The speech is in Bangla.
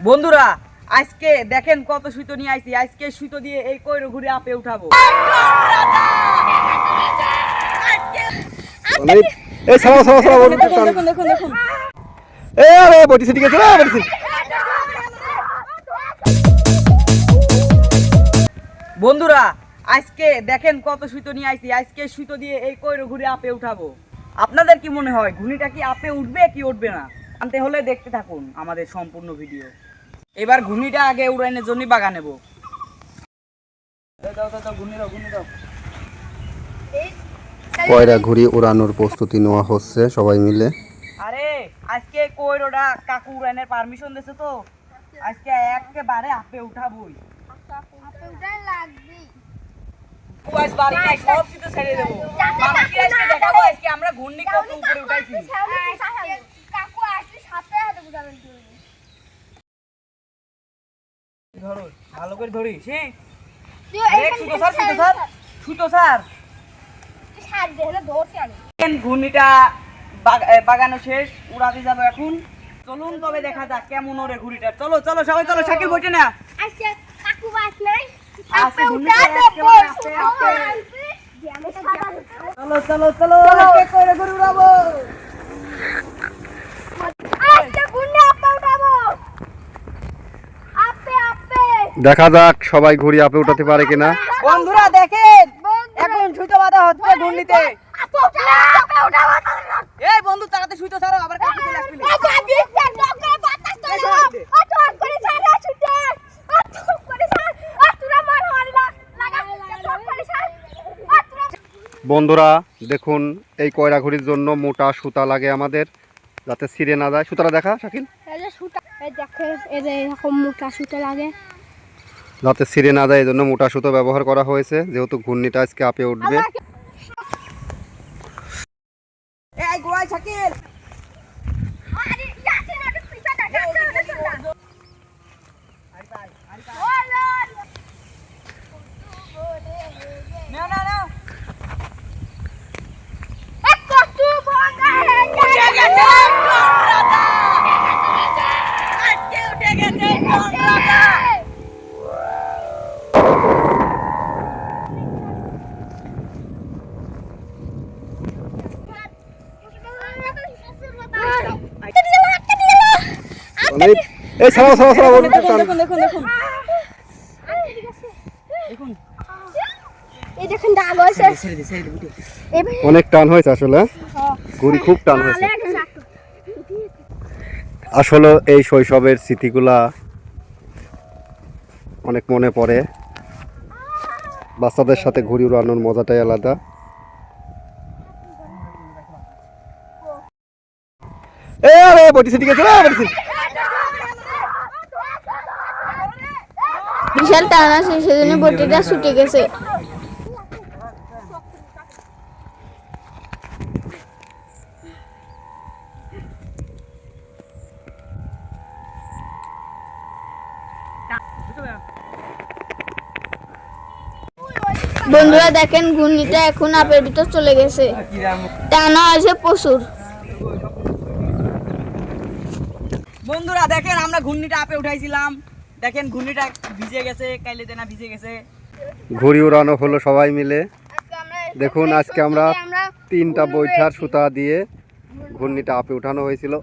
বন্ধুরা আজকে দেখেন কত সুতো নিয়ে আইছি। আজকে সুতো দিয়ে এই কইরো ঘুরে আপে উঠাবো। এই সারা সারা সারা দেখুন দেখুন দেখুন দেখুন। এই আরে বটিছে ঠিক আছে রে বটিছে। বন্ধুরা আজকে দেখেন কত সুতো নিয়ে আইছি। আজকে সুতো দিয়ে এই কইরো ঘুরে আপে উঠাবো। আপনাদের কি মনে হয় ঘুনিটা কি আপে উঠবে কি উঠবে না? জানতে হলে দেখতে থাকুন আমাদের সম্পূর্ণ ভিডিও। এবার ঘুনিটা আগে উড়াইনের জন্য বাগা নেব। কয়রা ঘুড়ি উড়ানোর প্রস্তুতি নেওয়া হচ্ছে সবাই মিলে। আরে আজকে কইরোটা কাকু উড়াইনের পারমিশন দিয়েছে তো আজকে একেবারে আপে উঠাবই। আপে উঠাই লাগবে। আজ বাড়ি নাই সব কিছু ছেড়ে দেব। মানুষকে আজকে দেখাবো আজকে আমরা ঘুরনি কত উপরে উঠাইছি। কাকু আসলে সাথে হাতে বুঝাবেন তুমি। ধরো ভালো করে ধরিস হ্যাঁ। আরে সুতো স্যার সুতো স্যার সুতো স্যার সার দেহলে ধরছি আমি। ঘূর্ণিটা বাগানো শেষ, উড়াতে যাবো এখন। চলুন তবে দেখা যাক কেমন ওরে ঘুড়িটা। চলো চলো সবাই চলো, শাকিল বইটে না। আজকে কাকু বাস নাই। আপে উঠাতে বলছো। চলো চলো চলো আজকে করে ঘুড়ি উড়াবো। আজকে গুন্ডা আপে উঠাবো। আপে আপে দেখা যাক সবাই ঘুড়ি আপে উঠাতে পারে কিনা। বন্ধুরা দেখেন এখন সুতো বাঁধা হচ্ছে ঘূর্ণিতে। আপে উঠাবো। এই বন্ধু তাড়াতাড়ি সুতো ছাড়ো, আবার কাকু চলে আসবে। আজকে বিস্তার ডকে বাতাস চলে। অত করে ছাড়া ছুটে। অত করে ছাড়। অতরা মার মারলা লাগা ডক করে ছাড়। অতরা বন্ধুরা দেখুন এই কয়রা ঘুড়ির জন্য মোটা সুতা লাগে আমাদের, যাতে ছিঁড়ে না যায়। সুতাটা দেখা শাকিল, এই যে সুতা এই দেখে এই যে এরকম মোটা সুতা লাগে। যাতে ছিঁড়ে না যায় এই জন্য মোটা সুতো ব্যবহার করা হয়েছে, যেহেতু ঘূর্ণিটা আজকে আপে উঠবে। এই গোয়াই শাকিল আরে যাচ্ছে না তো পিছাটা যাচ্ছে না। না না না এক কষ্টু বন্ধ হয়ে উঠে গেছে টনরাটা। আজকে উঠে গেছে টনরাটা। এই সারা সারা সারা দেখুন দেখুন দেখুন দেখুন দেখুন। এই দেখেন দাগ হয়েছে। ছেড়ে দে ছেড়ে দে উঠে। অনেক টান হয়েছে আসলে, ঘুড়ি খুব টান হয়েছে। আসলে এই শৈশবের স্মৃতিগুলা অনেক মনে পড়ে। বাচ্চাদের সাথে ঘুড়ি উড়ানোর মজাটাই আলাদা। এই আরে বটিছে ঠিক আছে রে বটিছে। বিশাল টান আছে সেজন্য বটিটা ছুটে গেছে। বন্ধুরা দেখেন ঘূর্ণিটা এখন আপের ভিতর চলে গেছে। টানা আছে প্রচুর। বন্ধুরা দেখেন আমরা ঘূর্ণিটা আপে উঠাইছিলাম। দেখেন ঘূর্ণিটা ভিজে গেছে, কাইলে দেনা ভিজে গেছে। ঘুড়ি উড়ানো হলো সবাই মিলে। দেখুন আজকে আমরা 3টা বৈঠার সুতা দিয়ে ঘূর্ণিটা আপে উঠানো হয়েছিল।